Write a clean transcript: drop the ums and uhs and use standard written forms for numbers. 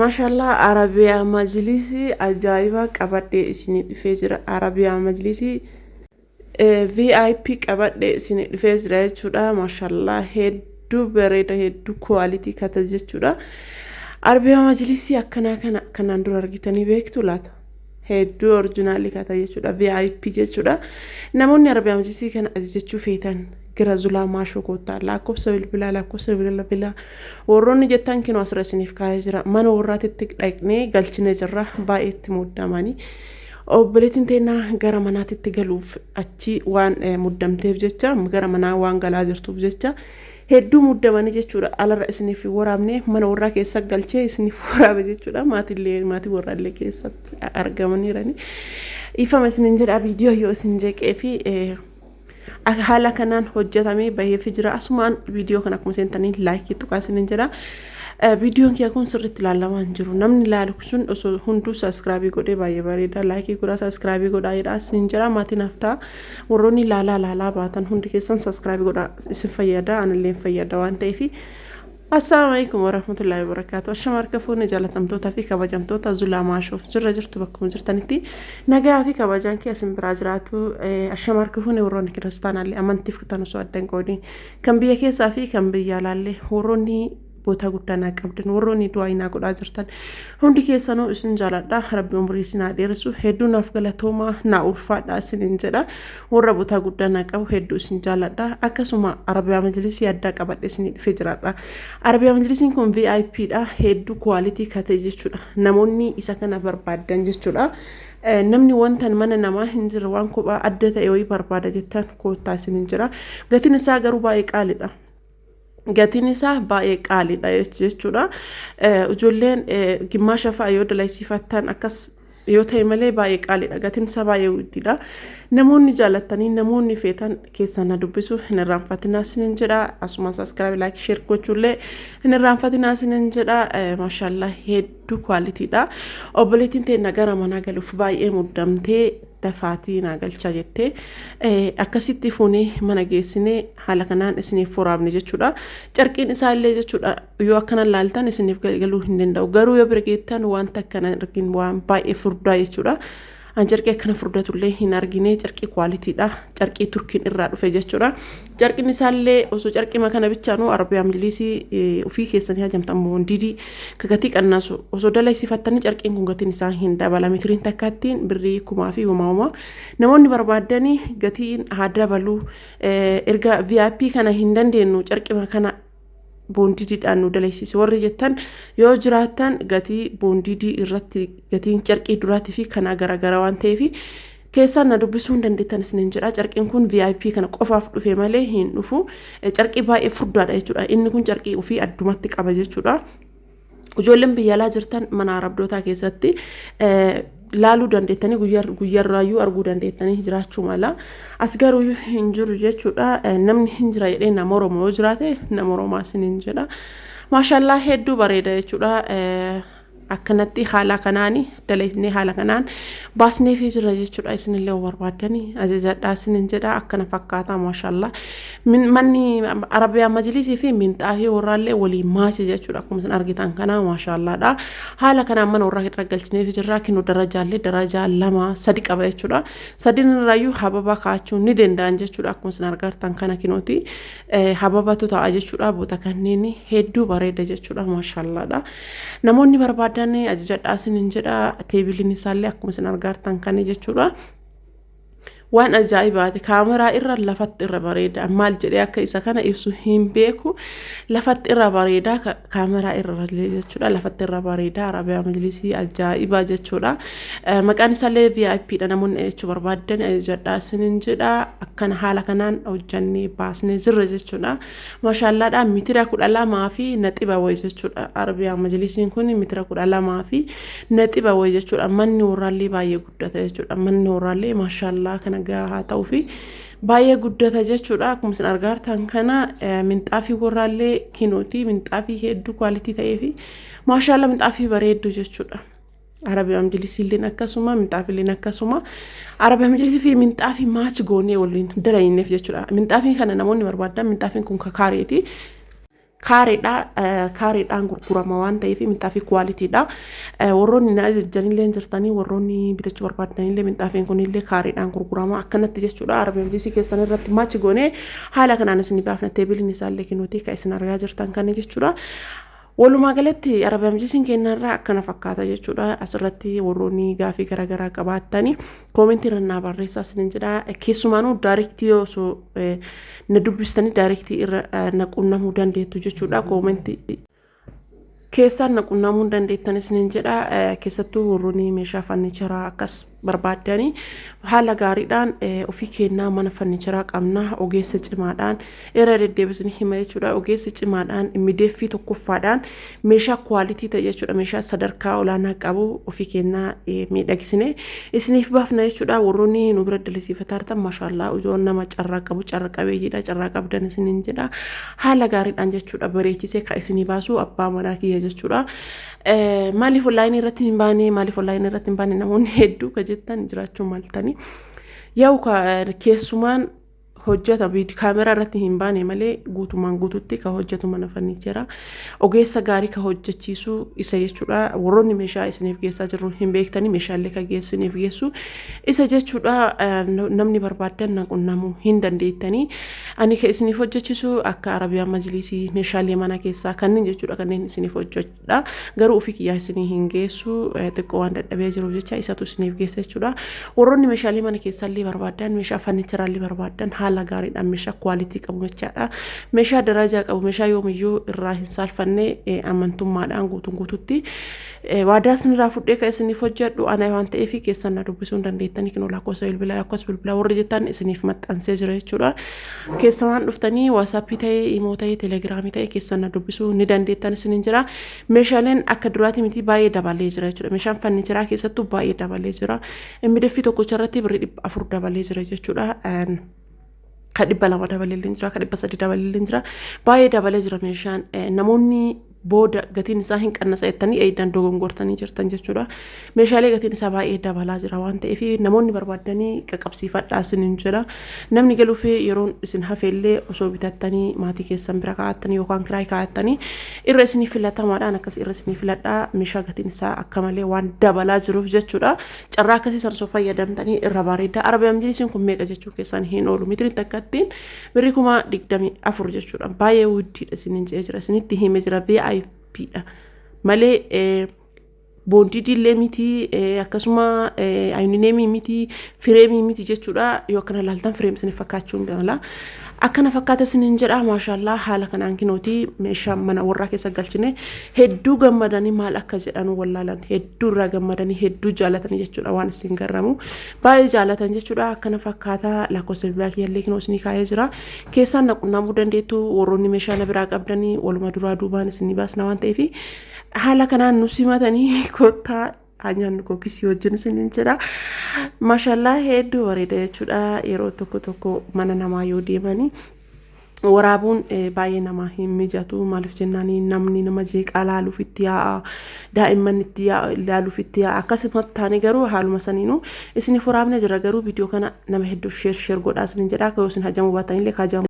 Mashallah Arabiyaa Majlisii ajaa'iba qabadhee isinii dhufee jira. Arabiyaa Majlisii VIP qabadhee isinii dhufee jira jechuudha. Mashallah hedduu bareeda hedduu quality kata jechuudha. Arabiyaa Majlisii akkanaa kana kanaan dura argitanii beektu laata? Hedduu originaalii kata jechuudha. VIP jechuudha. Namoonni Arabiyaa Majlisii kana ajajachuu feetan gara zulaa maashoo koottaa lakkoofsa bilbilaa warroonni jettan kinoo asirra isiniif kaa'ee jira. Mana warraatitti dhaqnee galchine jirra baay'eetti muddamanii obboleettiin teennaa gara manaatitti galuuf achi waan muddamteef jecha gara manaa waan galaa jirtuuf jecha hedduu muddamanii jechuudha. Alarra isiniif waraabne mana warraa keessa galchee isiniif waraabe jechuudha. Maatii warraallee keessatti argamaniirani. Ifama isiniin jedha viidiyoo yoo isin jeeqee fi haala kanaan hojjetamee bahee fi jira. Asumaan viidiyoo kana akkuma seentanii laayikii tuqaa isiniin jedha. Viidiyoon kiyya kun sirriitti ilaalamaa hin jiru. Namni ilaalu sun osoo hunduu saskiraabii godhee baay'ee bareeda. Laayikii godhaa saskiraabii godhaa jedhaa isiniin jedha. Maatiin haftaa warroonni ilaalaa baatan hundi keessan saskiraabii godhaa isin fayyada. Anillee fayyada waan ta'eef. Assalamu alaikum warahmatullahi wabarakatuh. Ashamarka fuune jaalatamtoota fi kabajamtoota zulaa maashoof jirra jirtu bakkuma jirtanitti nagaa fi kabajaan kee isin biraa jiraatu. Ashamarka fuune warroonni kiristaanaallee amantiif kutan osoo addan qoodin kan biyya keessaa fi kan biyya alaallee warroonni boota guddaa qabdan warroonni du'aa godhaa jirtan hundi keessanuu isin jaaladha. Rabbi umrii isin dheeressu hedduu naaf galatoomaa na ulfaadha isiniin jedha. Warra boota guddaa qabu hedduu isin jaaladha. Akkasuma Arabiyaa Majlisii addaa qabadhe isin dhufee jiraadha. Arabiyaa Majlisiin kun VIP dha. Hedduu quality kate jechuudha. Namoonni isa kana barbaadan jechuudha. Namni wantan mana namaa hin jirre waan kophaa adda ta'e wayii barbaada jettan koottaa isiniin jira. Gatiin isaa garuu baay'ee qaaliidha. Gatiin isaa baay'ee qaaliidha jechuudha. Ijoolleen gimmaasha fa'a yoo dalaysiifattan akkas yoo ta'e malee baay'ee qaaliidha. Gatiin isaa baay'ee guddiidha. Namoonni jaalatanii namoonni feetan keessan na dubbisu hin irraanfatinaa isiniin jedha. Asuma saskiraabii laayikii sheer gochuullee hin irraanfatinaa isiniin jedha. Maashaallah hedduu qualityidha. Obboleettiin teenya gara manaa galuuf baay'ee muddamtee dafaatii naa galcha jettee akkasitti fuunee mana geessinee haala kanaan isiniif waraabne jechuudha. Carqiin isaa illee jechuudha yoo akkana laaltan isiniif galuu hin danda'u. Garuu yoo bira geettan wanta akkana argin waan baay'ee furdaa jechuudha. An carqii akkana furdatullee hin argine carqii qualityidha. Carqii Turkiin irraa dhufe jechuudha. Carqiin isaallee osoo carqii makana bichaanuu Arabiyaa Majlisii ofii keessanii hajamtan boondidii kagatii qannaasu osoo dalaysiifattanii carqiin kun gatiin isaa hin dabala. Mitiriin takkaattiin birrii 1,000 fi uumamaa namoonni barbaadanii gatiin haa dabaluu erga VIP kana hin dandeenyu carqii makana boondididhaan nu dalaysiise warri jettan yoo jiraatan gatii boondidii irratti gatiin carqii duraatii fi kana garagara waan ta'eef keessaan na dubbisuu hin dandeettan isiniin jedha. Carqiin kun VIP kana qofaaf dhufe malee hin dhufu. Carqii baay'ee furdaadha jechuudha. Inni kun carqii ofii addumatti qaba jechuudha. Ijoolleen biyya alaa jirtan mana arabdootaa keessatti laaluu dandeettanii guyyaarraayyuu arguu dandeettanii jiraachuu mala. As garuu hin jiru jechuudha. Namni hin jira jedhee nama Oromoo yoo jiraate nama Oromoo isiniin jedha. Maashaallah hedduu bareeda jechuudha. Akkanatti haala kanaani dalaysnee haala kanaan baasnee fi jira jechuudha. Isinillee barbaadanii ajajadhaa isiniin jedha. Akkana fakkaata maashaallah. Manni Arabiyaa Majlisii fi minxaafii warraallee waliin maasii jechuudha. Akkuma isin argitan kana maashaalladha. Haala kanaan mana warraa irra galchinee fi jirra. Kinoo darajaallee darajaa 2 3 qaba jechuudha. Sadiin irraayyuu hababa kaachuu ni danda'an jechuudha. Akkuma isin argitan kana kinooti hababatu ta'a jechuudha. Boota kanneen hedduu bareeda jechuudha maashaalladha. Namoonni barbaadan ajajadhaa isiniin jedha. Teebiliin isaallee akkuma isin argitan kana jechuudha. Waan ajaa'ibaati. Kaameraa irra lafatti irra bareeda. Maal jedhee akka isa kana ibsu hin beeku. Lafatti irra bareeda kaameraa irra jechuudha. Lafatti irra bareeda. Arabiyaa Majlisii ajaa'ibaa jechuudha. Maqaan isaallee VIP dha. Namoonni jechuu barbaadan ajajadhaa isiniin jedha. Akkana haala kanaan hojjannee baasnee jirra jechuudha. Maashaalladha mitira 12 fi naxiba wayi jechuudha. Arabiyaa Majlisiin kun mitira 12 fi naxiba wayi jechuudha. Manni warraallee baay'ee guddata jechuudha. Manni warraallee maashaallah kana haa ta'uu fi baay'ee guddata jechuudha. Akkuma isin argitan kana minxaafii warraallee kinooti minxaafii hedduu quality ta'ee fi maashaallah minxaafii bareedu jechuudha. Arabiyaa Majlisiin akkasuma minxaafiin akkasuma Arabiyaa Majlisii fi minxaafii maachi goonee waliin dalayneef jechuudha. Minxaafii kana namoonni barbaadan minxaafiin kun kakaareeti. kaariidhaan gurgurama waan ta'eef minxaafii kwaalitiidha. Warroonni na ajajjanillee jirtanii warroonni bitachuu barbaadanillee minxaafiin kunillee kaariidhaan gurgurama akkanatti jechuudha. Arabiyaa majlisii keessan irratti maachi goonee haala kanaan isin baafna teebiliin isaallee kennuutii kan isin argaa jirtan kana jechuudha. Walumaa galatti Arabiyaa majlisiin kennarraa akkana fakkaata jechuudha. Asirratti warroonni gaafii garaagaraa qabaatanii koomentii irra naa barreessaa isiniin jedha. Keessumaanuu daayirektii osoo na dubbistanii daayirektii irra na quunnamuu dandeettu jechuudha. Koomentii keessaan na quunnamuu dandeettan isiniin jedha. Keessattuu warroonni meeshaa fannicharaa akkas barbaadanii haala gaariidhaan ofii kennaa mana fannicharaa qabna ogeessa cimaadhaan irra deddeebisanii hima jechuudha. Ogeessi cimaadhaan mideeffii tokkoffaadhaan meeshaa kwaalitii ta'e jechuudha. Meeshaa sadarkaa olaanaa qabu ofii kennaa miidhagsine isiniif baafna jechuudha. Warroonni nu bira dalisiifataa jirtan maashaallah ijoon nama carraa qabu carraa qabeeyyiidha. Carraa qabdan isiniin jedha. Haala gaariidhaan jechuudha bareechisee kan isinii baasu abbaa manaa kiyya jechuudha. Maaliif onlaayinii irratti hin baane maaliif onlaayinii irratti hin baane namoonni hedduu ka jettan jiraachuu maltanii yaa'u keessumaan hojjeta kaameraa irratti hin baane malee guutumaan guututti ka hojjetu mana fannicheraa ogeessa gaarii ka hojjechiisu isa jechuudha. Warroonni meeshaa isiniif geessaa jiru hin beektanii meeshaalee ka geessiniif geessu isa jechuudha. Namni barbaadan na quunnamuu hin dandeettanii ani ka isiniif hojjechiisu akka Arabiyaa majlisii meeshaalee mana keessaa kanneen jechuudha kanneen isiniif hojjedha. Garuu ofii kiyyaa isinii hin geessu xiqqoo waan dadhabee jiruuf jecha isatu isiniif geessa jechuudha. Warroonni meeshaalee mana keessaallee barbaadan meeshaa fannicheraallee barbaadan haala gaariidhaan meeshaa kwaalitii qabu jechaadha. Meeshaa darajaa qabu meeshaa yoomiyyuu irraa hin saalfanne amantummaadhaan guututti waadaa isinirraa fudhee kan isiniif hojjedhu ana waan ta'eef keessan na dubbisuu hin dandeettanii kun lakkoofsa bilbilaa warri jettan isiniif maxxansee jira jechuudha. Keessa waan dhuftanii waatsaappii ta'ee imoo ta'ee teelegiraamii ta'ee keessan na dubbisuu ni dandeettan isiniin jira. Meeshaaleen akka duraati miti baay'ee dabalee jira jechuudha. Meeshaan fannicheraa keessattuu baay'ee dabalee jira. Mideeffii tokkocha irratti birrii 400 dabalee jira jechuudha. Kadhibba lama dabalee jira kadhibba sadii dabalee jira baay'ee dabalee jira meeshaan namoonni booda gatiin isaa hin qannasa jettanii eeydaan dogongortanii jirtan jechuudha. Meeshaalee gatiin isaa baay'ee dabalaa jira waan ta'eef namoonni barbaadanii qaqqabsiifadhaa isiniin jedha. Namni galuuf yeroon isin hafeellee osoo bitattanii maatii keessan bira kaa'attanii yookaan kiraay kaa'attanii irra isinii filatamaadhaan akkas irra isinii filadhaa meeshaa gatiin isaa akka malee waan dabalaa jiruuf jechuudha. Carraa akkasii san osoo fayyadamtanii irra bareeda. Arabiyaa majlisiin kun meeqa jechuu keessan hin oolu mitiriin takkattiin birrii 24,000 jechuudha. Baay'ee wuddiidha isiniin jira isinitti hime jira VIPdha malee boondii dillee miti akkasuma ayinineemii miti fireemii miti jechuudha. Yoo kana laaltan fireem isin fakkaachuu mala akkana fakkaata isiniin jedha. Maashaallah haala kanaan kinooti meeshaa mana warraa keessa galchine hedduu gammadanii maal akka jedhan wallaalan hedduu irraa gammadanii hedduu jaalatanii jechuudha. Waan isin garramu baay'ee jaalatan jechuudha. Akkana fakkaata lakkoofsa bilbilaa kiyyallee kinoo isinii kaa'ee jira. Keessaan na quunnamuu dandeettu warroonni meeshaa na biraa qabdanii waluma duraa duubaan isinii baasna waan ta'eef haala kanaan nu simatanii kottaa hanyaan kookisii wajjin isiniin jedha. Maashaallah hedduu bareeda jechuudha. Yeroo tokko mana namaa yoo deemanii waraabuun baay'ee nama hin mijatu maaliif jennaan namni nama jeeqaa laaluuf itti yaa'a daa'imman itti laaluuf itti yaa'a akkasumatti taane garuu haaluma saniinuu isiniif waraabne jira garuu viidiyoo kana nama hedduu sheer godhaa isiniin jedha. Akka yoo isin hajamuu baatanillee kaajamuu